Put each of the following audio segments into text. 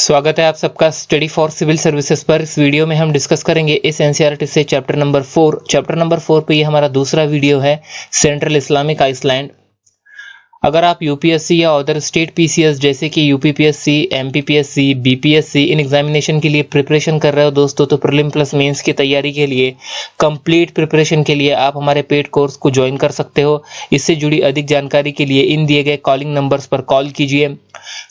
स्वागत है आप सबका स्टडी फॉर सिविल सर्विसेज पर। इस वीडियो में हम डिस्कस करेंगे इस एनसीईआरटी से चैप्टर नंबर 4 पे ये हमारा दूसरा वीडियो है, सेंट्रल इस्लामिक आइसलैंड। अगर आप यूपीएससी या अदर स्टेट पीसीएस जैसे कि UPPSC, MPPSC, BPSC in examination के लिए प्रिपरेशन कर रहे हो दोस्तों, तो प्रीलिम प्लस मेंस की तैयारी के लिए, कंप्लीट प्रिपरेशन के लिए आप हमारे पेड कोर्स को ज्वाइन कर सकते हो। इससे जुड़ी अधिक जानकारी के लिए इन दिए गए कॉलिंग नंबर्स पर कॉल कीजिए।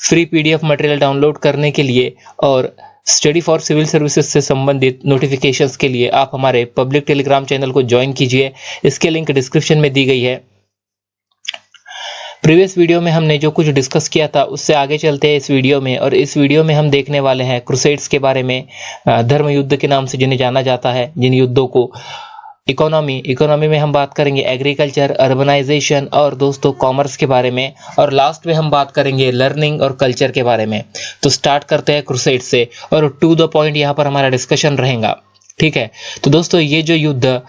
फ्री पीडीएफ मटेरियल डाउनलोड करने के लिए और स्टडी फॉर सिविल सर्विसेज से संबंधित नोटिफिकेशंस के लिए आप हमारे पब्लिक टेलीग्राम चैनल को ज्वाइन कीजिए। इसके लिंक डिस्क्रिप्शन में दी गई है। प्रीवियस वीडियो में हमने जो कुछ डिस्कस किया था उससे आगे चलते हैं इस वीडियो में, और इस वीडियो में हम देखने वाले हैं क्रूसेड्स के बारे में, धर्म युद्ध के नाम से जिन्हें जाना जाता है, जिन युद्धों को। इकोनॉमी में हम बात करेंगे एग्रीकल्चर, अर्बनाइजेशन और दोस्तों कॉमर्स के बारे में, और लास्ट में हम बात करेंगे लर्निंग और कल्चर के बारे में। तो स्टार्ट करते हैं क्रूसेड से, और टू द पॉइंट यहाँ पर हमारा डिस्कशन रहेगा, ठीक है। तो दोस्तों ये जो युद्ध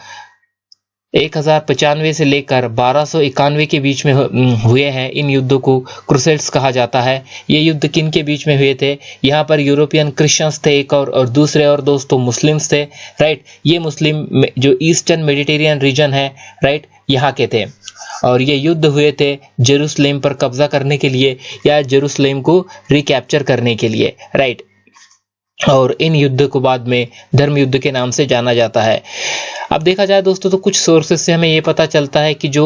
1095 से लेकर 1291 के बीच में हुए हैं, इन युद्धों को क्रूसेड्स कहा जाता है। ये युद्ध किन के बीच में हुए थे? यहाँ पर यूरोपियन क्रिश्चियंस थे एक और दूसरे और दोस्तों मुस्लिम्स थे, राइट। ये मुस्लिम जो ईस्टर्न मेडिटेरियन रीजन है, राइट, यहाँ के थे, और ये युद्ध हुए थे जेरूसलेम पर कब्जा करने के लिए या जेरूसलेम को रिकैप्चर करने के लिए, राइट। और इन युद्ध को बाद में धर्म युद्ध के नाम से जाना जाता है। अब देखा जाए दोस्तों तो कुछ सोर्सेज से हमें ये पता चलता है कि जो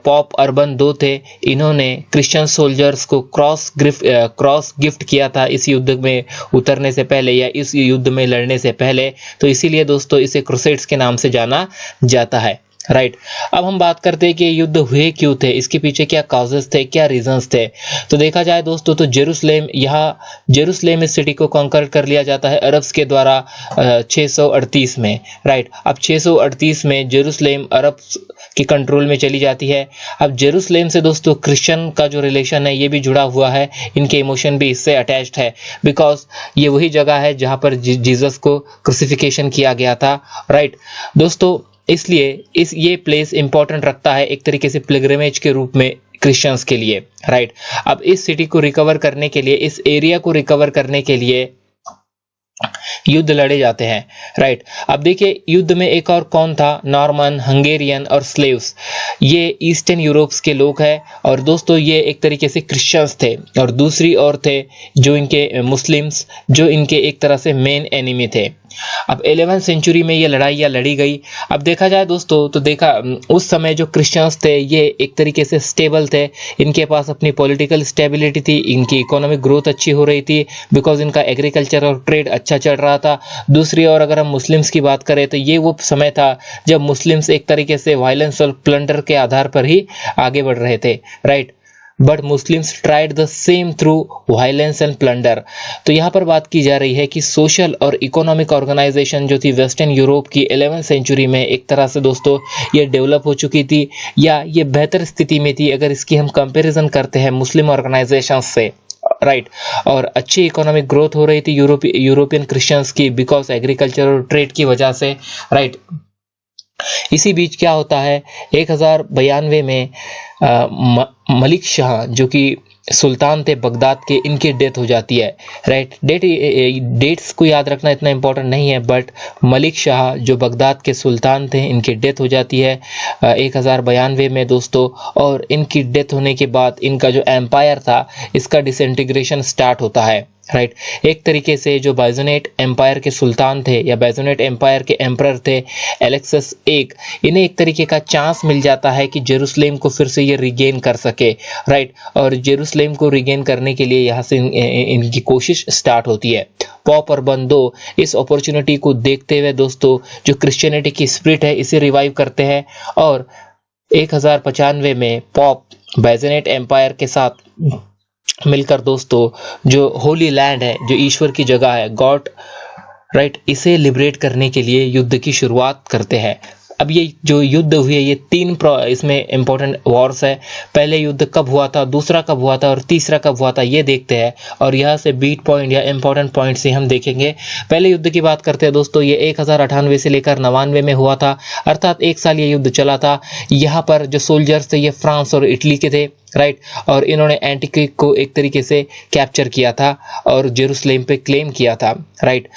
पॉप अर्बन II थे, इन्होंने क्रिश्चियन सोल्जर्स को क्रॉस गिफ्ट किया था इस युद्ध में उतरने से पहले या इस युद्ध में लड़ने से पहले। तो इसीलिए दोस्तों इसे क्रूसेड्स के नाम से जाना जाता है, राइट। अब हम बात करते हैं कि युद्ध हुए क्यों थे, इसके पीछे क्या कॉजेस थे, क्या रीजंस थे। तो देखा जाए दोस्तों तो जेरूसलेम इस सिटी को कॉन्कर कर लिया जाता है अरब्स के द्वारा 638 में, राइट। अब 638 में जेरूसलेम अरब्स के कंट्रोल में चली जाती है। अब जेरूसलेम से दोस्तों क्रिश्चियन का जो रिलेशन है ये भी जुड़ा हुआ है, इनके इमोशन भी इससे अटैच्ड है, बिकॉज ये वही जगह है जहां पर जीसस को क्रूसिफिकेशन किया गया था, राइट दोस्तों। इसलिए ये प्लेस इंपॉर्टेंट रखता है एक तरीके से पिलग्रिमेज के रूप में क्रिश्चियंस के लिए, राइट। अब इस सिटी को रिकवर करने के लिए, इस एरिया को रिकवर करने के लिए युद्ध लड़े जाते हैं, राइट। अब देखिए युद्ध में एक और कौन था? नॉर्मन, हंगेरियन और स्लेव्स, ये ईस्टर्न यूरोप्स के लोग हैं, और दोस्तों ये एक तरीके से क्रिश्चियंस थे, और दूसरी ओर थे जो इनके मुस्लिम्स, जो इनके एक तरह से मेन एनिमी थे। अब 11वीं सेंचुरी में ये लड़ाइयाँ लड़ी गई। अब देखा जाए दोस्तों तो देखा उस समय जो क्रिश्चियंस थे ये एक तरीके से स्टेबल थे, इनके पास अपनी पॉलिटिकल स्टेबिलिटी थी, इनकी इकोनॉमिक ग्रोथ अच्छी हो रही थी, बिकॉज इनका एग्रीकल्चर और ट्रेड अच्छा चल रहा था। दूसरी ओर अगर हम मुस्लिम्स की बात करें तो ये वो समय था जब मुस्लिम्स एक तरीके से वायलेंस और प्लंडर के आधार पर ही आगे बढ़ रहे थे, right. But Muslims tried the same through violence and plunder. तो यहाँ पर बात की जा रही है कि सोशल और इकोनॉमिक ऑर्गेनाइजेशन जो थी वेस्टर्न यूरोप की 11वीं सेंचुरी में एक तरह से दोस्तों ये डेवलप हो चुकी थी, या ये बेहतर स्थिति में थी अगर इसकी हम कंपैरिजन करते हैं मुस्लिम ऑर्गेनाइजेशन से, राइट। और अच्छी इकोनॉमिक ग्रोथ हो रही थी यूरोपियन क्रिश्चियंस की, बिकॉज एग्रीकल्चर और ट्रेड की वजह से, राइट। इसी बीच क्या होता है, 1092 में मलिक शाह जो कि सुल्तान थे बगदाद के, इनकी डेथ हो जाती है, राइट। डेट्स को याद रखना इतना इंपॉर्टेंट नहीं है, बट मलिक शाह जो बगदाद के सुल्तान थे इनकी डेथ हो जाती है 1092 में दोस्तों। और इनकी डेथ होने के बाद इनका जो एम्पायर था इसका डिसइंटीग्रेशन स्टार्ट होता है, राइट। एक तरीके से जो बाइजोनेट एम्पायर के सुल्तान थे या बाइजोनेट एम्पायर के एम्परर थे एलेक्सस I, इन्हें एक तरीके का चांस मिल जाता है कि जेरूसलेम को फिर से ये रिगेन कर सके, राइट। और जेरूसलेम को रिगेन करने के लिए यहाँ से इनकी कोशिश स्टार्ट होती है। पॉप अर्बन II इस अपॉर्चुनिटी को देखते हुए दोस्तों जो क्रिश्चियनिटी की स्पिरिट है इसे रिवाइव करते हैं, और 1095 में पॉप बाइजोनेट एम्पायर के साथ मिलकर दोस्तों जो होली लैंड है, जो ईश्वर की जगह है, गॉड, राइट, इसे लिबरेट करने के लिए युद्ध की शुरुआत करते हैं। अब ये जो युद्ध हुए ये 3 इसमें इंपॉर्टेंट वॉर्स है। पहले युद्ध कब हुआ था, दूसरा कब हुआ था और तीसरा कब हुआ था, ये देखते हैं, और यहाँ से बीट पॉइंट या इंपॉर्टेंट पॉइंट से हम देखेंगे। पहले युद्ध की बात करते हैं दोस्तों, ये 1098 से लेकर 99 में हुआ था, अर्थात 1 साल ये युद्ध चला था। यहाँ पर जो सोल्जर्स थे ये फ्रांस और इटली के थे, राइट, और इन्होंने एंटीक्विक को एक तरीके से कैप्चर किया था और जेरूसलेम पे क्लेम किया था, राइट।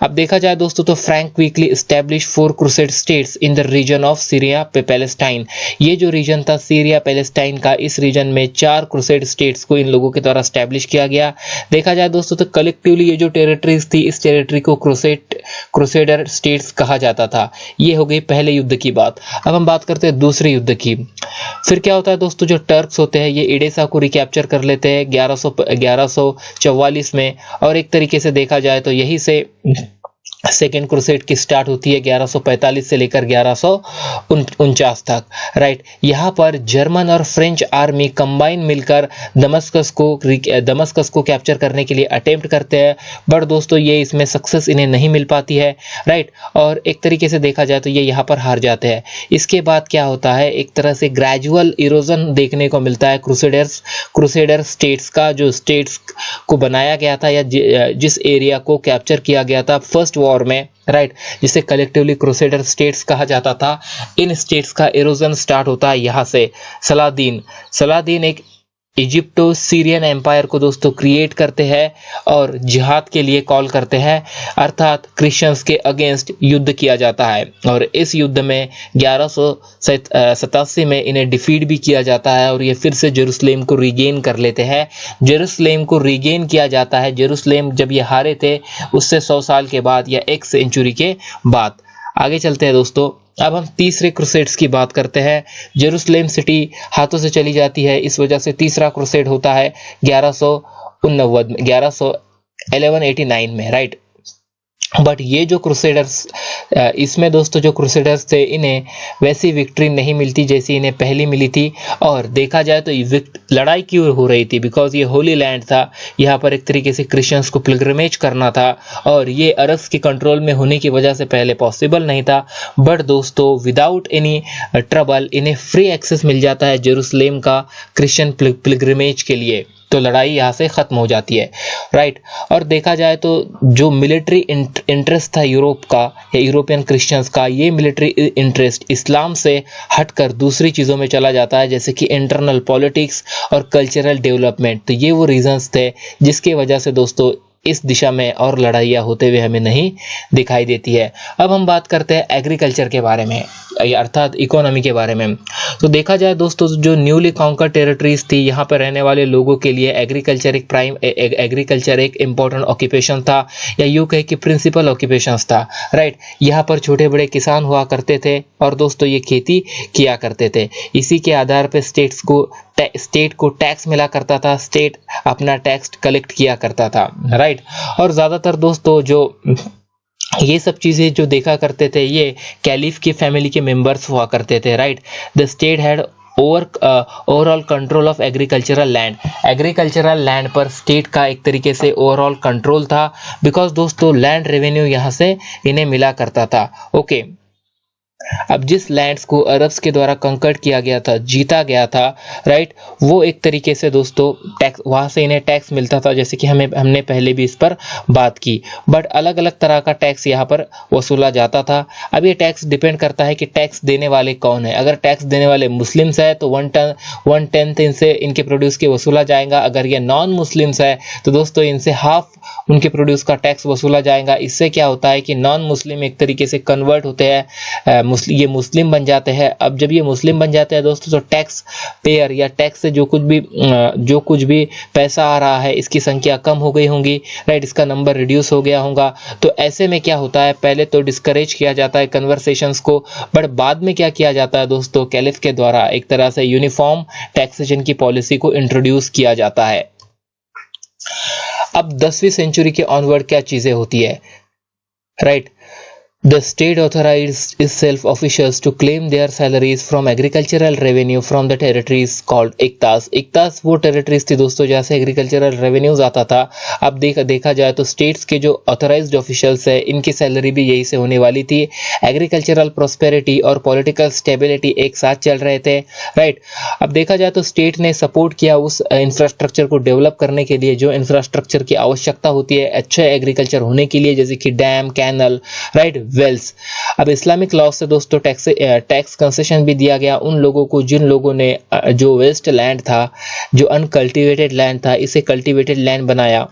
अब देखा जाए दोस्तों तो Frank quickly establish 4 crusade states in the region of Syria Palestine. ये जो रीजन था सीरिया पैलेस्टाइन का, इस रीजन में 4 क्रूसेड स्टेट्स को इन लोगों के द्वारा एस्टैब्लिश किया गया। देखा जाए दोस्तों तो कलेक्टिवली ये जो टेरिटरीज थी, इस टेरिटरी को क्रूसेडर स्टेट्स कहा जाता था। ये हो गई पहले युद्ध की बात। अब हम बात करते हैं दूसरे युद्ध की। फिर क्या होता है दोस्तों, जो टर्क्स होते हैं ये एडेसा को रिकैप्चर कर लेते हैं 1144 में, और एक तरीके से देखा जाए तो यही से सेकेंड क्रूसेड की स्टार्ट होती है 1145 से लेकर 1149 तक, राइट। यहाँ पर जर्मन और फ्रेंच आर्मी कंबाइन मिलकर दमस्कस को कैप्चर करने के लिए अटेम्प्ट करते हैं, बट दोस्तों ये इसमें सक्सेस इन्हें नहीं मिल पाती है, राइट। और एक तरीके से देखा जाए तो ये यहाँ पर हार जाते हैं। इसके बाद क्या होता है, एक तरह से ग्रेजुअल इरोजन देखने को मिलता है क्रूसेडर स्टेट्स का, जो स्टेट्स को बनाया गया था या जिस एरिया को कैप्चर किया गया था फर्स्ट वॉर में, राइट, जिसे कलेक्टिवली क्रूसेडर स्टेट्स कहा जाता था। इन स्टेट्स का इरोजन स्टार्ट होता है यहाँ से। सलादीन एक इजिप्टो सीरियन एम्पायर को दोस्तों क्रिएट करते हैं और जिहाद के लिए कॉल करते हैं, अर्थात क्रिश्चियंस के अगेंस्ट युद्ध किया जाता है। और इस युद्ध में 1187 में इन्हें डिफीट भी किया जाता है और ये फिर से जेरूसलेम को रीगेन कर लेते हैं। जेरूसलेम को रीगेन किया जाता है। जेरूसलेम जब ये हारे थे उससे 100 साल के बाद या 1 सेंचुरी के बाद। आगे चलते हैं दोस्तों। अब हम तीसरे क्रूसेड्स की बात करते हैं। जेरूसलेम सिटी हाथों से चली जाती है, इस वजह से तीसरा क्रूसेड होता है 1189 में, राइट। बट ये जो क्रूसेडर्स, इसमें दोस्तों जो क्रूसेडर्स थे इन्हें वैसी विक्ट्री नहीं मिलती जैसी इन्हें पहली मिली थी। और देखा जाए तो लड़ाई क्यों हो रही थी, बिकॉज ये होली लैंड था, यहाँ पर एक तरीके से क्रिश्चियंस को पिलग्रिमेज करना था और ये अरब्स के कंट्रोल में होने की वजह से पहले पॉसिबल नहीं था। बट दोस्तों विदाउट एनी ट्रबल इन्हें फ्री एक्सेस मिल जाता है जेरूसलेम का क्रिश्चियन पिलग्रिमेज के लिए, तो लड़ाई यहाँ से खत्म हो जाती है, राइट। और देखा जाए तो जो मिलिट्री इंटरेस्ट था यूरोप का या यूरोपियन क्रिश्चियंस का, ये मिलिट्री इंटरेस्ट इस्लाम से हटकर दूसरी चीज़ों में चला जाता है, जैसे कि इंटरनल पॉलिटिक्स और कल्चरल डेवलपमेंट। तो ये वो रीजंस थे जिसकी वजह से दोस्तों इस दिशा में और लड़ाइयाँ होते हुए हमें नहीं दिखाई देती है। अब हम बात करते हैं एग्रीकल्चर के बारे में, अर्थात इकोनॉमी के बारे में। तो देखा जाए दोस्तों जो न्यूली कॉन्कर टेरिटरीज थी, यहाँ पर रहने वाले लोगों के लिए एग्रीकल्चर एक इम्पोर्टेंट ऑक्यूपेशन था, या यूँ कहे कि प्रिंसिपल ऑक्यूपेशन था, राइट। यहाँ पर छोटे बड़े किसान हुआ करते थे और दोस्तों ये खेती किया करते थे। इसी के आधार पर स्टेट को टैक्स मिला करता था, स्टेट अपना टैक्स कलेक्ट किया करता था, राइट। और ज़्यादातर दोस्तों जो ये सब चीज़ें जो देखा करते थे ये कैलिफ की फैमिली के मेंबर्स हुआ करते थे, right. The state had overall control of agricultural land पर स्टेट का एक तरीके से ओवरऑल कंट्रोल था, बिकॉज दोस्तों लैंड रेवेन्यू यहाँ से इन्हें मिला करता था, ओके। अब जिस लैंड्स को अरब्स के द्वारा कंकर्ड किया गया था, जीता गया था, राइट, वो एक तरीके से दोस्तों टैक्स, वहाँ से इन्हें टैक्स मिलता था, जैसे कि हमने पहले भी इस पर बात की। बट अलग अलग तरह का टैक्स यहाँ पर वसूला जाता था। अब ये टैक्स डिपेंड करता है कि टैक्स देने वाले कौन है। अगर टैक्स देने वाले मुस्लिम्स है तो 1/10 इनसे इनके प्रोड्यूस के वसूला जाएगा। अगर ये नॉन मुस्लिम्स है तो दोस्तों इनसे हाफ उनके प्रोड्यूस का टैक्स वसूला जाएगा। इससे क्या होता है कि नॉन मुस्लिम एक तरीके से कन्वर्ट होते हैं, ये मुस्लिम बन जाते हैं। अब जब ये मुस्लिम बन जाते हैं दोस्तों तो टैक्स पेयर या टैक्स से जो कुछ भी पैसा आ रहा है इसकी संख्या कम हो गई होंगी, राइट, इसका नंबर रिड्यूस हो गया होगा। तो ऐसे में क्या होता है, पहले तो डिस्करेज किया जाता है कन्वर्सेशंस को, बट बाद में क्या किया जाता है दोस्तों, कैलिफ के द्वारा एक तरह से यूनिफॉर्म टैक्सेशन की पॉलिसी को इंट्रोड्यूस किया जाता है। अब 10वीं सेंचुरी के ऑनवर्ड क्या चीजें होती है, right. The state authorized itself officials to claim their salaries from agricultural revenue from the territories called इक्तास। इक्तास वो टेरिटरीज थी दोस्तों जहाँ से एग्रीकल्चरल रेवेन्यूज आता था। अब देखा जाए तो स्टेट्स के जो ऑथराइज्ड ऑफिशियल्स है इनकी सैलरी भी यही से होने वाली थी। एग्रीकल्चरल प्रॉस्पेरिटी और पॉलिटिकल स्टेबिलिटी एक साथ चल रहे थे, राइट। अब देखा जाए तो स्टेट ने सपोर्ट किया उस इंफ्रास्ट्रक्चर को डेवलप करने के लिए जो इंफ्रास्ट्रक्चर की आवश्यकता होती है अच्छे एग्रीकल्चर होने के लिए, जैसे कि डैम, कैनल, राइट, वेल्स। अब इस्लामिक लॉ से दोस्तों टैक्स कंसेशन भी दिया गया उन लोगों को जिन लोगों ने जो वेस्ट लैंड था, जो अनकल्टिवेटेड लैंड था, इसे कल्टिवेटेड लैंड बनाया,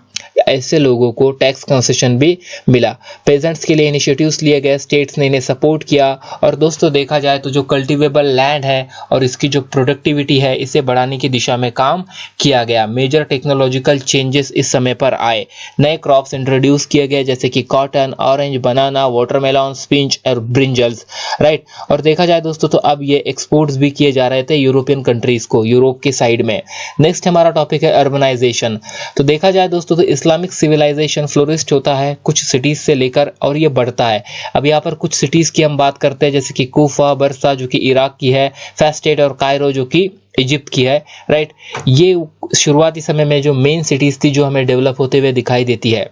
ऐसे लोगों को टैक्स कंसेशन भी मिला। पेजेंट्स के लिए इनिशिएटिव्स लिए गए, स्टेट्स ने इन्हें सपोर्ट किया। और दोस्तों देखा जाए तो जो कल्टिवेबल लैंड है और इसकी जो प्रोडक्टिविटी है, इसे बढ़ाने की दिशा में काम किया गया। मेजर टेक्नोलॉजिकल चेंजेस इस समय पर आए, नए क्रॉप्स इंट्रोड्यूस किए गए जैसे कि कॉटन, ऑरेंज, बनाना, वाटरमेलन, स्पिंच और ब्रिंजल्स, राइट। और देखा जाए दोस्तों तो अब ये एक्सपोर्ट्स भी किए जा रहे थे यूरोपियन कंट्रीज को, यूरोप के साइड में। नेक्स्ट हमारा टॉपिक है अर्बनाइजेशन। तो देखा जाए दोस्तों तो इस्लामिक सिविलाइजेशन फ्लोरिस्ट होता है कुछ सिटीज से लेकर और ये बढ़ता है। अब यहाँ पर कुछ सिटीज की हम बात करते हैं जैसे कि कूफा, बरसा जो कि इराक की है, फैस्टेड और कायरो जो कि इजिप्ट की है, राइट। ये शुरुआती समय में जो मेन सिटीज थी जो हमें डेवलप होते हुए दिखाई देती है।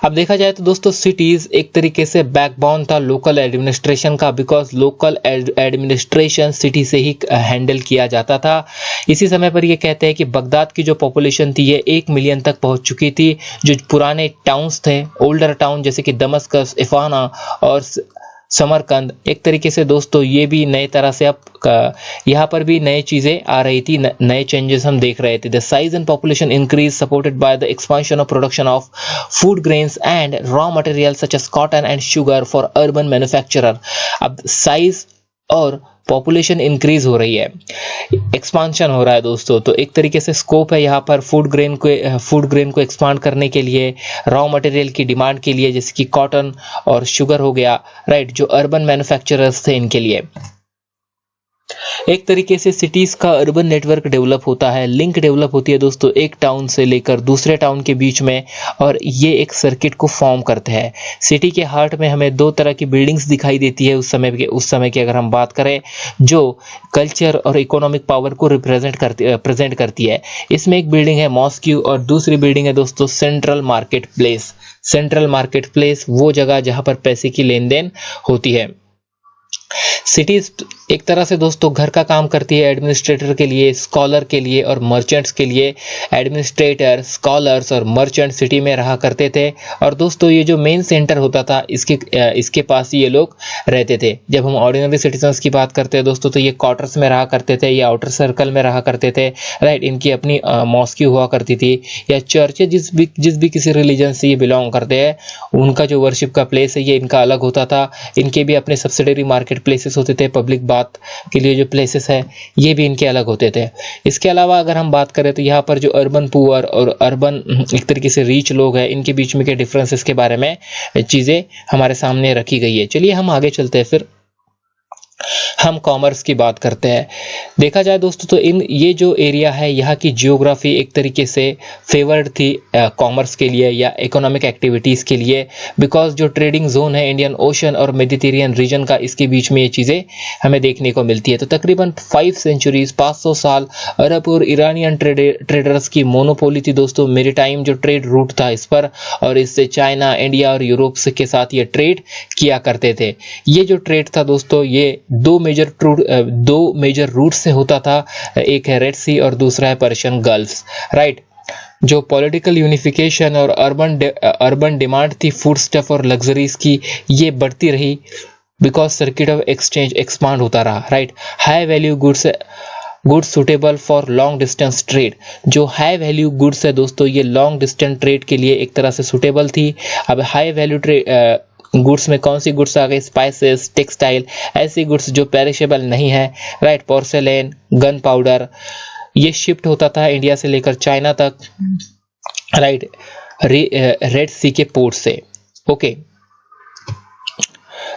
अब देखा जाए तो दोस्तों सिटीज एक तरीके से बैकबोन था लोकल एडमिनिस्ट्रेशन का, बिकॉज लोकल एडमिनिस्ट्रेशन सिटी से ही हैंडल किया जाता था। इसी समय पर ये कहते हैं कि बगदाद की जो पॉपुलेशन थी ये 1 मिलियन तक पहुंच चुकी थी। जो पुराने टाउन्स थे, ओल्डर टाउन जैसे कि दमस्कस, इफाना और समरकंद, एक तरीके से दोस्तों ये भी नए तरह से अब यहाँ पर भी नई चीजें आ रही थी, नए चेंजेस हम देख रहे थे। The size and population increase supported by the expansion of production of food grains and raw material such as cotton and sugar for urban manufacturer. अब साइज और पॉपुलेशन इंक्रीज हो रही है, एक्सपांशन हो रहा है दोस्तों, तो एक तरीके से स्कोप है यहाँ पर फूड ग्रेन को एक्सपांड करने के लिए, रॉ मटेरियल की डिमांड के लिए जैसे कि कॉटन और शुगर हो गया, राइट, जो अर्बन मैन्युफैक्चरर्स थे इनके लिए। एक तरीके से सिटीज का अर्बन नेटवर्क डेवलप होता है, लिंक डेवलप होती है दोस्तों एक टाउन से लेकर दूसरे टाउन के बीच में, और ये एक सर्किट को फॉर्म करते हैं। सिटी के हार्ट में हमें 2 तरह की बिल्डिंग्स दिखाई देती है उस समय की अगर हम बात करें, जो कल्चर और इकोनॉमिक पावर को प्रेजेंट करती है। इसमें एक बिल्डिंग है मॉस्क्यू और दूसरी बिल्डिंग है दोस्तों central market place. Central market place वो जगह जहां पर पैसे की लेन देन होती है। सिटीज एक तरह से दोस्तों घर का काम करती है एडमिनिस्ट्रेटर के लिए, स्कॉलर के लिए और मर्चेंट्स के लिए। एडमिनिस्ट्रेटर, स्कॉलर्स और मर्चेंट सिटी में रहा करते थे, और दोस्तों ये जो मेन सेंटर होता था इसके पास ही ये लोग रहते थे। जब हम ऑर्डिनरी सिटीजन्स की बात करते हैं दोस्तों तो ये क्वार्टर्स में रहा करते थे या आउटर सर्कल में रहा करते थे, राइट। इनकी अपनी मॉस्क्यू हुआ करती थी या चर्च, जिस भी किसी रिलीजन से ये बिलोंग करते हैं उनका जो वर्शिप का प्लेस है ये इनका अलग होता था। इनके भी अपने सब्सिडरी मार्केट प्लेसेस होते थे, पब्लिक बात के लिए जो प्लेसेस है ये भी इनके अलग होते थे। इसके अलावा अगर हम बात करें तो यहाँ पर जो अर्बन पुअर और अर्बन एक तरीके से रीच लोग हैं, इनके बीच में के डिफरेंसेस के बारे में चीजें हमारे सामने रखी गई है। चलिए हम आगे चलते हैं, फिर हम कॉमर्स की बात करते हैं। देखा जाए दोस्तों तो ये जो एरिया है यहाँ की जियोग्राफी एक तरीके से फेवर्ड थी कॉमर्स के लिए या इकोनॉमिक एक्टिविटीज के लिए, बिकॉज जो ट्रेडिंग जोन है इंडियन ओशन और मेडिटेरियन रीजन का, इसके बीच में ये चीजें हमें देखने को मिलती है। तो तकरीबन 5 सेंचुरीज 500 साल अरब और ईरानियन ट्रेडर्स की मोनोपोली थी दोस्तों। मेरीटाइम जो ट्रेड रूट था इस पर, और इससे चाइना, इंडिया और यूरोप के साथ ये ट्रेड किया करते थे। ये जो ट्रेड था दोस्तों ये 2 मेजर रूट से होता था, एक है रेड सी और दूसरा है पर्शियन गल्फ, राइट। जो पॉलिटिकल यूनिफिकेशन और अर्बन डिमांड थी फूड स्टफ और लग्जरीज की, ये बढ़ती रही because circuit of exchange expand होता रहा, right. High value goods suitable for long distance trade. जो हाई वैल्यू गुड्स है दोस्तों ये लॉन्ग डिस्टेंस ट्रेड के लिए एक तरह से सुटेबल थी। अब हाई वैल्यू गुड्स में कौन सी गुड्स आ गई? स्पाइसेस, टेक्सटाइल, ऐसी गुड्स जो पेरिशेबल नहीं है, राइट। पोर्सेलेन, गन पाउडर, ये शिफ्ट होता था इंडिया से लेकर चाइना तक, राइट, रेड सी के पोर्ट से। ओके,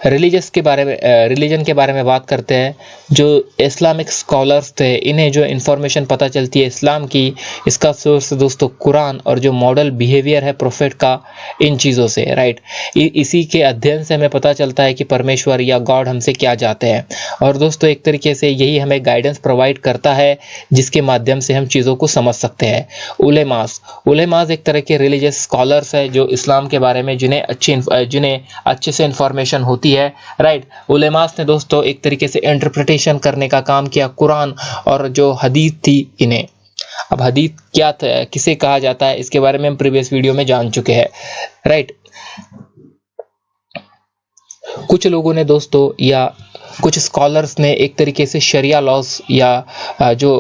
रिलीजन के बारे में बात करते हैं। जो इस्लामिक स्कॉलर्स थे इन्हें जो इन्फॉर्मेशन पता चलती है इस्लाम की, इसका सोर्स दोस्तों कुरान और जो मॉडल बिहेवियर है प्रोफेट का, इन चीज़ों से, राइट। इसी के अध्ययन से हमें पता चलता है कि परमेश्वर या गॉड हमसे क्या चाहते हैं, और दोस्तों एक तरीके से यही हमें गाइडेंस प्रोवाइड करता है जिसके माध्यम से हम चीज़ों को समझ सकते हैं। उलेमास एक तरह के रिलीजियस स्कॉलर्स है जो इस्लाम के बारे में जिन्हें अच्छे से इंफॉर्मेशन होती है, राइट। उलेमास ने दोस्तों एक तरीके से इंटरप्रिटेशन करने का काम किया कुरान और जो हदीस थी इन्हें। अब हदीस क्या था, किसे कहा जाता है, इसके बारे में हम प्रीवियस वीडियो में जान चुके हैं, राइट। कुछ लोगों ने दोस्तों या कुछ स्कॉलर्स ने एक तरीके से शरिया लॉज या जो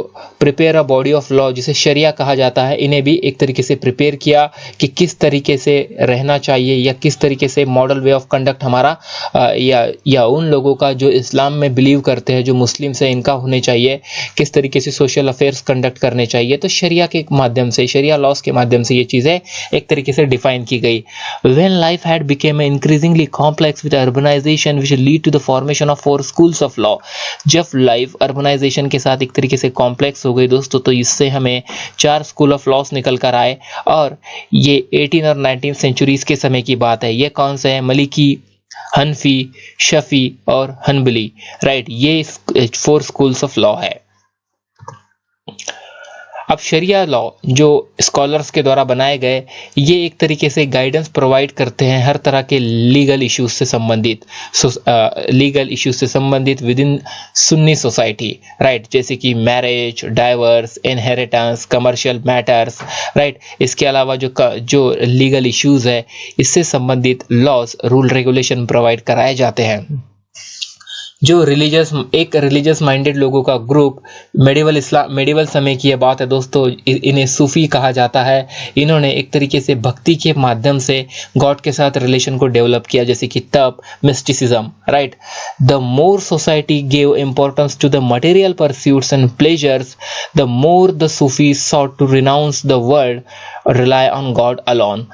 prepare a body of law जिसे शरिया कहा जाता है, इन्हें भी एक तरीके से प्रिपेयर किया कि किस तरीके से रहना चाहिए या किस तरीके से मॉडल वे ऑफ कंडक्ट हमारा या उन लोगों का जो इस्लाम में बिलीव करते हैं, जो मुस्लिम्स हैं, इनका होने चाहिए, किस तरीके से सोशल अफेयर्स कंडक्ट करने चाहिए। तो शरिया के माध्यम से, शरिया लॉज के माध्यम से ये चीज़ें एक तरीके से डिफाइन की गई। When life had become increasingly complex with urbanisation which lead to the formation of 4 schools of law, जब लाइफ अर्बनाइजेशन के साथ एक तरीके से कॉम्प्लेक्स हो गई दोस्तों, तो इससे हमें 4 स्कूल ऑफ लॉस निकल कर आए। और ये 18 और 19 सेंचुरीज के समय की बात है। ये कौन से हैं? मलिकी, हनफी, शफी और हनबली, राइट। ये 4 स्कूल्स ऑफ लॉ है। अब शरिया लॉ जो स्कॉलर्स के द्वारा बनाए गए, ये एक तरीके से गाइडेंस प्रोवाइड करते हैं हर तरह के लीगल इश्यूज से संबंधित with in Sunni society, right. जैसे कि marriage, diverse, inheritance, commercial matters, right. इसके अलावा जो लीगल इश्यूज है, इससे संबंधित लॉज, रूल, रेगुलेशन प्रोवाइड कराए जाते हैं। जो रिलीजियस माइंडेड लोगों का ग्रुप, मेडिवल समय की यह बात है दोस्तों, इन्हें सूफी कहा जाता है। इन्होंने एक तरीके से भक्ति के माध्यम से गॉड के साथ रिलेशन को डेवलप किया, जैसे कि तप, mysticism, right. The more society gave importance to the material pursuits and pleasures, the more the Sufis sought to renounce the world, rely on God alone,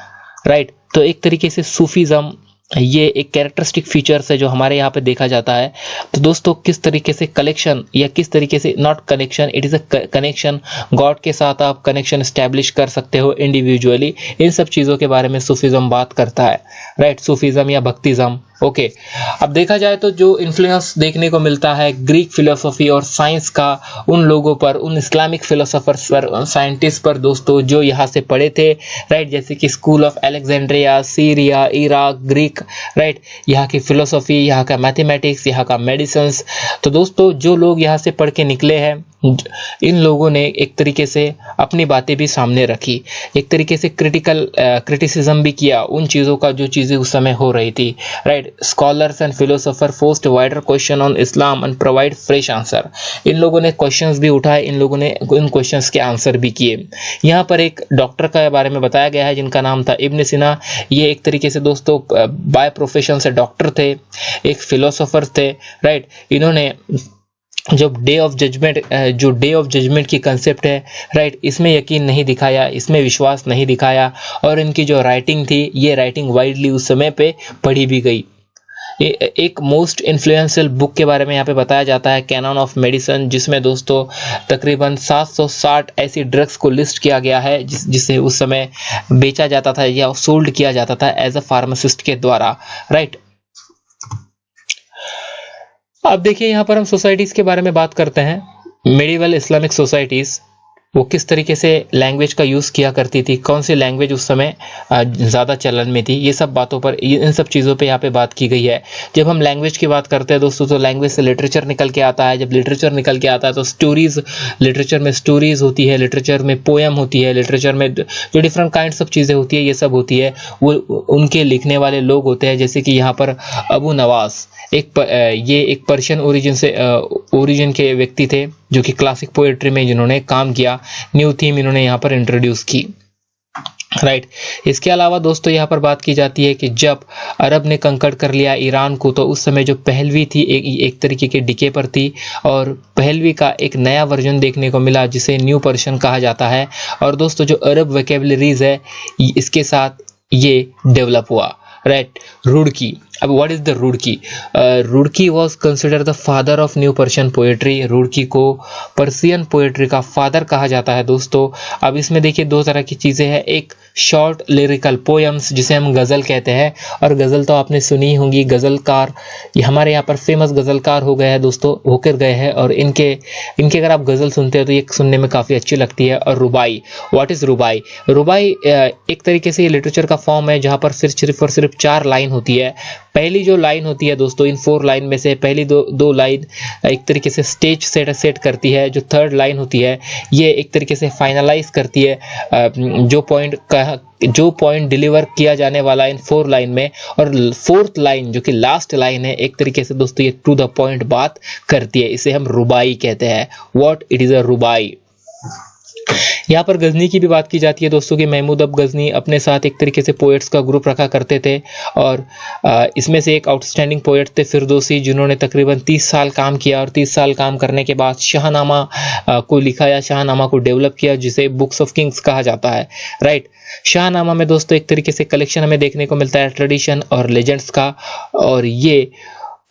right. तो एक तरीके से सूफीज्म ये एक कैरेक्टरिस्टिक फीचर्स है जो हमारे यहाँ पे देखा जाता है। तो दोस्तों किस तरीके से कलेक्शन या किस तरीके से, not connection, it is a connection, God के साथ आप कनेक्शन स्टैब्लिश कर सकते हो इंडिविजुअली, इन सब चीज़ों के बारे में सूफीज़म बात करता है, राइट। सूफीज़म या भक्तिज़म, ओके। अब देखा जाए तो जो इन्फ्लुएंस देखने को मिलता है ग्रीक फिलोसफी और साइंस का उन लोगों पर, उन इस्लामिक फिलोसोफर्स पर, साइंटिस्ट पर दोस्तों जो यहाँ से पढ़े थे, राइट। जैसे कि school of Alexandria, Syria, Iraq, Greek, right. यहाँ की फिलोसफी, यहाँ का मैथमेटिक्स, यहाँ का मेडिसिन। तो दोस्तों जो लोग यहाँ से पढ़ के निकले हैं, इन लोगों ने एक तरीके से अपनी बातें भी सामने रखी, एक तरीके से क्रिटिसिज्म भी किया उन चीज़ों का जो चीज़ें उस समय हो रही थी, right. Scholars and philosopher posed wider question on Islam and provide fresh answer. इन लोगों ने क्वेश्चंस भी उठाए, इन लोगों ने इन क्वेश्चंस के आंसर भी किए। यहाँ पर एक डॉक्टर का बारे में बताया गया है जिनका नाम था इब्न सीना। ये एक तरीके से दोस्तों बाय प्रोफेशन से डॉक्टर थे, एक फिलोसोफर थे, राइट। इन्होंने जब डे ऑफ जजमेंट की कंसेप्ट है, राइट, इसमें यकीन नहीं दिखाया, इसमें विश्वास नहीं दिखाया। और इनकी जो राइटिंग थी, ये राइटिंग वाइडली उस समय पे पढ़ी भी गई। एक मोस्ट इन्फ्लुएंशियल बुक के बारे में यहाँ पे बताया जाता है, कैनन ऑफ मेडिसिन, जिसमें दोस्तों तकरीबन 760 ऐसी ड्रग्स को लिस्ट किया गया है जिसे उस समय बेचा जाता था या सोल्ड किया जाता था एज अ फार्मासिस्ट के द्वारा, राइट। अब देखिए यहाँ पर हम सोसाइटीज के बारे में बात करते हैं। मेडिवल इस्लामिक सोसाइटीज वो किस तरीके से लैंग्वेज का यूज़ किया करती थी, कौन सी लैंग्वेज उस समय ज़्यादा चलन में थी, ये सब बातों पर, इन सब चीज़ों पे यहाँ पे बात की गई है। जब हम लैंग्वेज की बात करते हैं दोस्तों, तो लैंग्वेज से लिटरेचर निकल के आता है। जब लिटरेचर निकल के आता है तो स्टोरीज, लिटरेचर में स्टोरीज होती है, लिटरेचर में पोएम होती है, लिटरेचर में जो डिफरेंट काइंड्स ऑफ चीज़ें होती है, ये सब होती है। वो उनके लिखने वाले लोग होते हैं, जैसे कि यहाँ पर अबू नवास ये एक पर्शियन ओरिजिन के व्यक्ति थे जो कि क्लासिक पोएट्री में जिन्होंने काम किया, न्यू थीम इन्होंने यहाँ पर इंट्रोड्यूस की, राइट। इसके अलावा दोस्तों यहाँ पर बात की जाती है कि जब अरब ने कंकड़ कर लिया ईरान को, तो उस समय जो पहलवी थी एक तरीके के डिके पर थी, और पहलवी का एक नया वर्जन देखने को मिला जिसे न्यू पर्शियन कहा जाता है। और दोस्तों जो अरब वोकैबुलरीज है, इसके साथ ये डेवलप हुआ, राइट। रुड़की, अब what is the Roorkee? Roorkee was considered the father of new Persian poetry. Roorkee को पर्शियन पोएट्री का फादर कहा जाता है दोस्तों। अब इसमें देखिए दो तरह की चीज़ें हैं, एक शॉर्ट लिरिकल पोएम्स जिसे हम गज़ल कहते हैं, और गज़ल तो आपने सुनी होंगी, गज़लकार ये हमारे यहाँ पर फेमस गज़लकार हो गए हैं दोस्तों, होकर गए हैं, और इनके अगर आप गज़ल सुनते हो तो ये सुनने में काफ़ी अच्छी लगती है। और रुबाई, व्हाट इज़ रुबाई? रुबाई एक तरीके से ये लिटरेचर का फॉर्म है जहाँ पर सिर्फ और सिर्फ 4 लाइन होती है। पहली जो लाइन होती है दोस्तों, इन 4 लाइन में से पहली दो लाइन एक तरीके से स्टेज सेट करती है। जो थर्ड लाइन होती है ये एक तरीके से फाइनलाइज करती है जो पॉइंट जो पॉइंट डिलीवर किया जाने वाला इन 4 लाइन में, और 4th लाइन जो कि लास्ट लाइन है, एक तरीके से दोस्तों ये टू द पॉइंट बात करती है। इसे हम रुबाई कहते हैं। व्हाट इट इज अ रुबाई। यहाँ पर गजनी की भी बात की जाती है दोस्तों कि महमूद अब गजनी अपने साथ एक तरीके से पोएट्स का ग्रुप रखा करते थे, और इसमें से एक आउटस्टैंडिंग पोएट थे फिरदौसी, जिन्होंने तकरीबन 30 साल काम किया, और 30 साल काम करने के बाद शाहनामा को लिखा या शाहनामा को डेवलप किया, जिसे बुक्स ऑफ किंग्स कहा जाता है। राइट। शाहनामा में दोस्तों एक तरीके से कलेक्शन हमें देखने को मिलता है ट्रेडिशन और लेजेंड्स का, और ये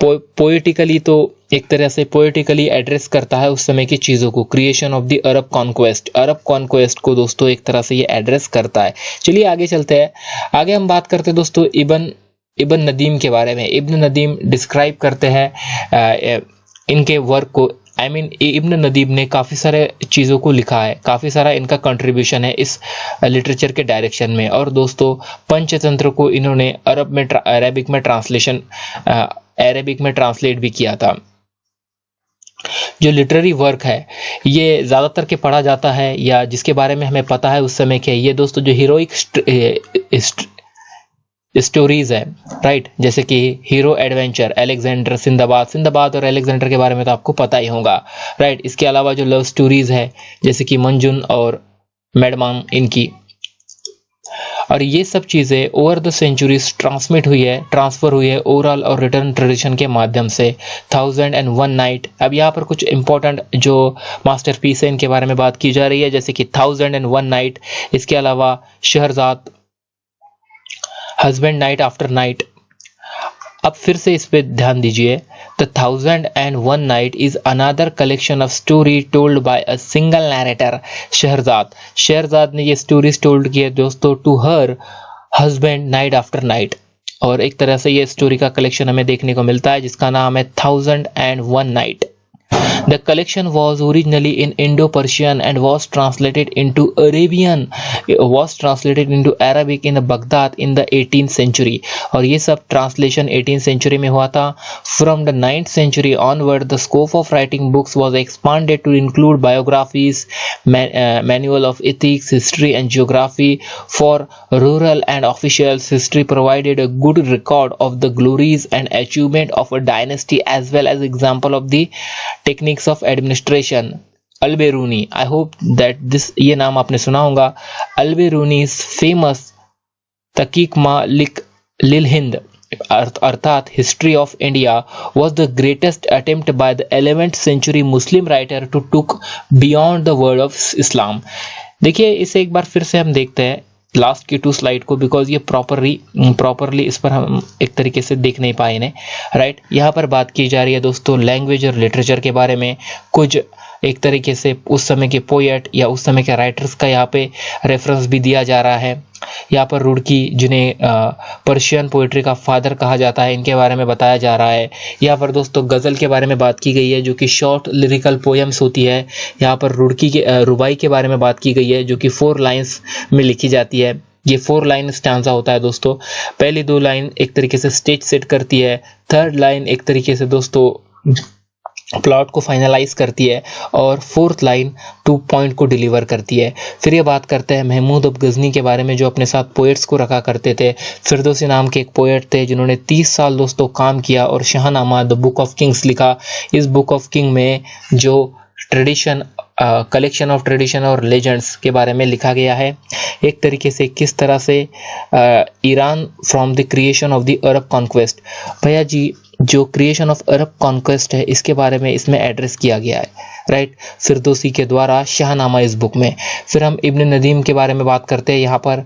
पोएटिकली तो एक तरह से पोएटिकली एड्रेस करता है उस समय की चीज़ों को। Creation of the Arab conquest को दोस्तों एक तरह से ये एड्रेस करता है। चलिए आगे चलते हैं। आगे हम बात करते हैं दोस्तों इब्न नदीम के बारे में। इब्न नदीम डिस्क्राइब करते हैं इनके वर्क को। इब्न नदीम ने काफ़ी सारे चीज़ों को लिखा है, काफ़ी सारा इनका कंट्रीब्यूशन है इस लिटरेचर के डायरेक्शन में। और दोस्तों पंचतंत्र को इन्होंने अरबिक में ट्रांसलेट भी किया था। जो लिटरेरी वर्क है ये ज़्यादातर के पढ़ा जाता है या जिसके बारे में हमें पता है उस समय के, ये दोस्तों जो हीरोइक स्टोरीज है, राइट, जैसे कि हीरो एडवेंचर, अलेक्जेंडर, सिंदबाद और अलेक्जेंडर के बारे में तो आपको पता ही होगा, राइट। इसके अलावा जो लव स्टोरीज है जैसे कि मंजुन और मैडमाम इनकी, और ये सब चीज़ें ओवर द सेंचुरीज ट्रांसफ़र हुई है ओरल और रिटर्न ट्रेडिशन के माध्यम से। 1001 नाइट। अब यहाँ पर कुछ इंपॉर्टेंट जो मास्टरपीस है इनके बारे में बात की जा रही है, जैसे कि 1001 नाइट। इसके अलावा Scheherazade, husband night after night. अब फिर से इस पे ध्यान दीजिए। The 1001 night is another collection of story told by a single narrator, Scheherazade ने ये स्टोरीज टोल्ड की है दोस्तों to her husband night after night. और एक तरह से ये स्टोरी का कलेक्शन हमें देखने को मिलता है जिसका नाम है 1001 night. The collection was originally in Indo-Persian and was translated into Arabic in Baghdad in the 18th century. और ये सब ट्रांसलेशन 18th century में हुआ था। From the 9th century onward, the scope of writing books was expanded to include biographies, manual of ethics, history and geography. For rural and officials, history provided a good record of the glories and achievement of a dynasty as well as example of the techniques of administration. Al-Biruni, I hope that this, ये नाम आपने सुना होगा। Al-Biruni is famous Takik मा लिल हिंद अर्थात history of India was the greatest attempt by the 11th century Muslim writer to took beyond the world of Islam. देखिए इसे एक बार फिर से हम देखते हैं लास्ट की 2 स्लाइड को, बिकॉज ये प्रॉपरली इस पर हम एक तरीके से देख नहीं पाए इन्हें, राइट। यहाँ पर बात की जा रही है दोस्तों लैंग्वेज और लिटरेचर के बारे में। कुछ एक तरीके से उस समय के पोएट या उस समय के राइटर्स का यहाँ पे रेफरेंस भी दिया जा रहा है। यहाँ पर रुड़की, जिन्हें पर्शियन पोइट्री का फादर कहा जाता है, इनके बारे में बताया जा रहा है। यहाँ पर दोस्तों गज़ल के बारे में बात की गई है जो कि शॉर्ट लिरिकल पोएम्स होती है। यहाँ पर रुबाई के बारे में बात की गई है जो कि 4 लाइन्स में लिखी जाती है। ये 4 लाइन स्टैंजा होता है दोस्तों। पहली 2 लाइन एक तरीके से स्टेज सेट करती है, 3rd लाइन एक तरीके से दोस्तों प्लॉट को फाइनलाइज करती है, और 4th लाइन 2 पॉइंट को डिलीवर करती है। फिर ये बात करते हैं महमूद अब गजनी के बारे में जो अपने साथ पोएट्स को रखा करते थे। फिरदौसी नाम के एक पोएट थे जिन्होंने 30 साल दोस्तों काम किया और Shahnameh the book of Kings लिखा। इस बुक ऑफ किंग में जो ट्रेडिशन कलेक्शन ऑफ ट्रेडिशन और लेजेंड्स के बारे में लिखा गया है, एक तरीके से किस तरह से Iran from the creation of the Arab conquest. भैया जी जो क्रिएशन ऑफ अरब कॉन्क्वेस्ट है इसके बारे में इसमें एड्रेस किया गया है, राइट, फिरदौसी के द्वारा शाहनामा इस बुक में। फिर हम इब्न नदीम के बारे में बात करते हैं, यहाँ पर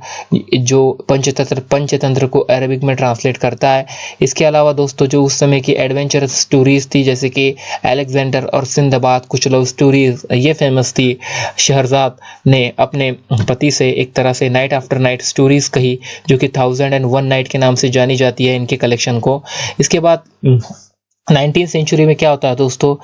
जो पंचतंत्र को अरबिक में ट्रांसलेट करता है। इसके अलावा दोस्तों जो उस समय की एडवेंचर स्टोरीज थी जैसे कि अलेक्जेंडर और सिंदबाद, कुछ लव स्टोरीज ये फेमस थी। शहरजाद ने अपने पति से एक तरह से नाइट आफ्टर नाइट स्टोरीज कही जो कि 1001 नाइट के नाम से जानी जाती है इनके कलेक्शन को। इसके बाद 19th सेंचुरी में क्या होता है दोस्तों,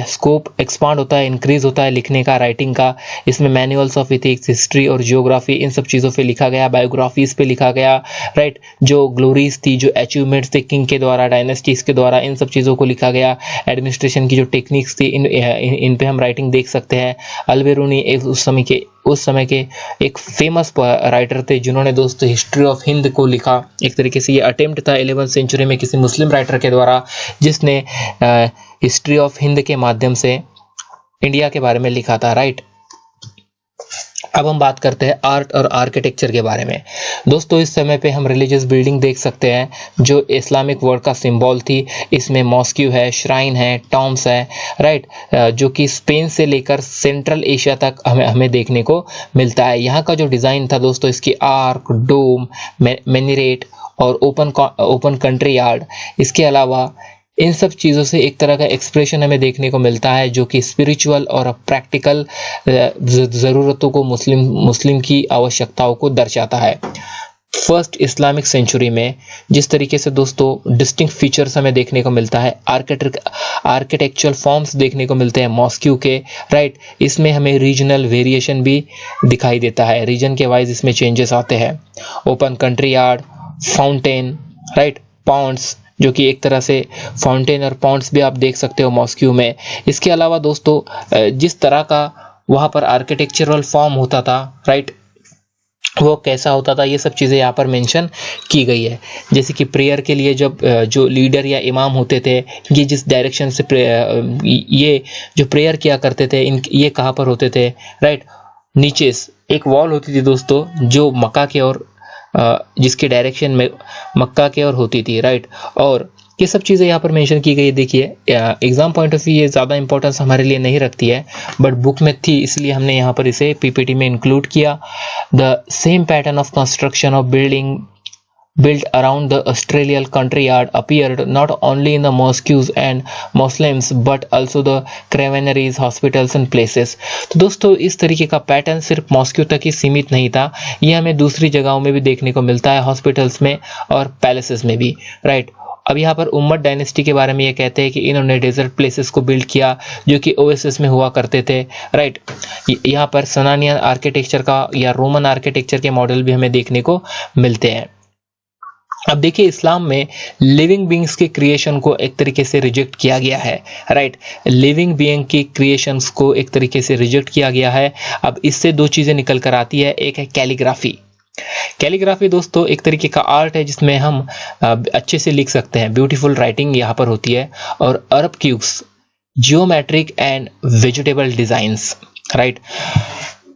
स्कोप एक्सपांड होता है, इंक्रीज होता है लिखने का, राइटिंग का। इसमें मैनुअल्स ऑफ इथिक्स, हिस्ट्री और जियोग्राफी इन सब चीज़ों पे लिखा गया, बायोग्राफीज पे लिखा गया, राइट। जो ग्लोरीज थी, जो अचीवमेंट्स थे किंग के द्वारा, डायनेस्टीज के द्वारा, इन सब चीज़ों को लिखा गया। एडमिनिस्ट्रेशन की जो टेक्निक्स थी इन पे हम राइटिंग देख सकते हैं। अल-बेरूनी उस समय के उस समय के एक फेमस राइटर थे जिन्होंने दोस्तों हिस्ट्री ऑफ हिंद को लिखा। एक तरीके से ये अटेम्प्ट था 11वीं सेंचुरी में किसी मुस्लिम राइटर के द्वारा, जिसने हिस्ट्री ऑफ हिंद के माध्यम से इंडिया के बारे में लिखा था, राइट। अब हम बात करते हैं आर्ट और आर्किटेक्चर के बारे में। दोस्तों इस समय पे हम रिलीजियस बिल्डिंग देख सकते हैं जो इस्लामिक वर्ल्ड का सिंबल थी। इसमें मॉस्क्यू है, श्राइन है, टॉम्स है, राइट, जो कि स्पेन से लेकर सेंट्रल एशिया तक हमें देखने को मिलता है। यहाँ का जो डिज़ाइन था दोस्तों, इसकी आर्क, डोम, मिनारेट और ओपन कंट्री यार्ड, इसके अलावा इन सब चीज़ों से एक तरह का एक्सप्रेशन हमें देखने को मिलता है जो कि स्पिरिचुअल और प्रैक्टिकल ज़रूरतों को, मुस्लिम की आवश्यकताओं को दर्शाता है। फर्स्ट इस्लामिक सेंचुरी में जिस तरीके से दोस्तों डिस्टिंक्ट फीचर्स हमें देखने को मिलता है, आर्किटेक्चरल फॉर्म्स देखने को मिलते हैं मॉस्क्यू के, राइट। इसमें हमें रीजनल वेरिएशन भी दिखाई देता है, रीजन के वाइज इसमें चेंजेस आते हैं। Open country yard, fountain, right, ponds, जो कि एक तरह से फाउंटेन और पॉन्ड्स भी आप देख सकते हो मॉस्क्यू में। इसके अलावा दोस्तों जिस तरह का वहाँ पर आर्किटेक्चरल फॉर्म होता था, राइट, वो कैसा होता था, ये सब चीज़ें यहाँ पर मेंशन की गई है। जैसे कि प्रेयर के लिए जब जो लीडर या इमाम होते थे, ये जिस डायरेक्शन से ये जो प्रेयर किया करते थे, ये कहाँ पर होते थे, राइट। नीचे एक वॉल होती थी दोस्तों जो मक्का के ओर, जिसके डायरेक्शन में मक्का के ओर होती थी, राइट। और ये सब चीज़ें यहाँ पर मेंशन की गई है। देखिए एग्जाम पॉइंट ऑफ व्यू ये ज़्यादा इंपॉर्टेंस हमारे लिए नहीं रखती है, बट बुक में थी इसलिए हमने यहाँ पर इसे पीपीटी में इंक्लूड किया। The same pattern of construction of building built around the Australian country yard appeared not only in the mosques and mausoleums but also the caravaneries, hospitals and places। तो दोस्तों इस तरीके का पैटर्न सिर्फ mosque तक ही सीमित नहीं था, ये हमें दूसरी जगहों में भी देखने को मिलता है, हॉस्पिटल्स में और पैलेसेस में भी, राइट। अब यहाँ पर उम्मद डायनेस्टी के बारे में ये कहते हैं कि इन्होंने डेजर्ट प्लेसेस को बिल्ड किया जो कि ओएसिस में हुआ करते थे, राइट। यहाँ पर सनानियन आर्किटेक्चर का या रोमन आर्किटेक्चर के मॉडल भी हमें देखने को मिलते हैं। अब देखिए इस्लाम में लिविंग बीइंग्स के क्रिएशन को एक तरीके से रिजेक्ट किया गया है, राइट। लिविंग बीइंग की क्रिएशंस को एक तरीके से रिजेक्ट किया गया है। अब इससे दो चीज़ें निकल कर आती है, एक है कैलीग्राफी। कैलीग्राफी दोस्तों एक तरीके का आर्ट है जिसमें हम अच्छे से लिख सकते हैं, ब्यूटीफुल राइटिंग यहाँ पर होती है। और arabesques, geometric and vegetable designs, right.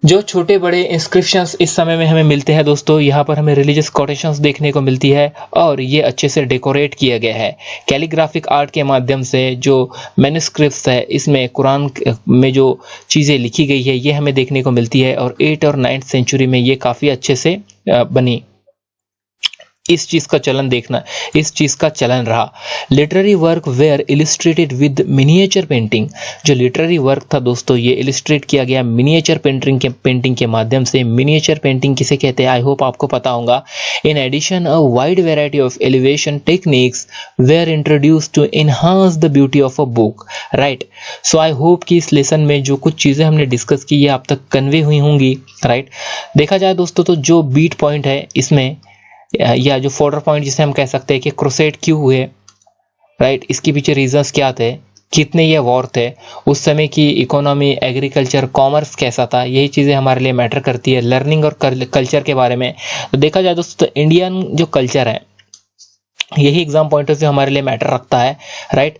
जो छोटे बड़े इंस्क्रिप्शंस इस समय में हमें मिलते हैं दोस्तों, यहाँ पर हमें रिलीजियस कोटेशंस देखने को मिलती है और ये अच्छे से डेकोरेट किया गया है। कैलीग्राफिक आर्ट के माध्यम से जो मैन्युस्क्रिप्ट्स है, इसमें कुरान में जो चीज़ें लिखी गई है ये हमें देखने को मिलती है और 8 और 9th सेंचुरी में ये काफ़ी अच्छे से बनी। इस चीज़ का चलन रहा। Literary work were illustrated with miniature painting. जो लिटरेरी वर्क था दोस्तों ये इलिस्ट्रेट किया गया मिनिएचर पेंटिंग के माध्यम से। मिनिएचर पेंटिंग किसे कहते हैं, आई होप आपको पता होगा। In addition a wide variety of elevation techniques were introduced to enhance the beauty of a book, right. So I hope कि इस लेसन में जो कुछ चीज़ें हमने डिस्कस की ये आप तक कन्वे हुई होंगी, राइट। देखा जाए दोस्तों तो जो बीट पॉइंट है इसमें, या जो फोल्डर पॉइंट जिसे हम कह सकते हैं कि क्रूसेड क्यों हुए, राइट, इसके पीछे रीजंस क्या थे, कितने ये वॉर थे, उस समय की इकोनॉमी, एग्रीकल्चर, कॉमर्स कैसा था, यही चीज़ें हमारे लिए मैटर करती है। लर्निंग और कल्चर के बारे में तो देखा जाए दोस्तों तो इंडियन जो कल्चर है यही एग्जाम पॉइंट ऑफ व्यू हमारे लिए मैटर रखता है, राइट।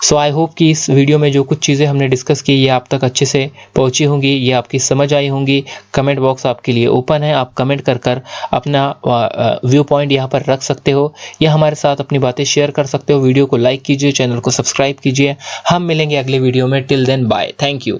सो आई होप कि इस वीडियो में जो कुछ चीज़ें हमने डिस्कस की ये आप तक अच्छे से पहुंची होंगी, ये आपकी समझ आई होंगी। कमेंट बॉक्स आपके लिए ओपन है, आप कमेंट कर अपना व्यू पॉइंट यहाँ पर रख सकते हो या हमारे साथ अपनी बातें शेयर कर सकते हो। वीडियो को लाइक कीजिए, चैनल को सब्सक्राइब कीजिए। हम मिलेंगे अगले वीडियो में। Till then bye, thank you.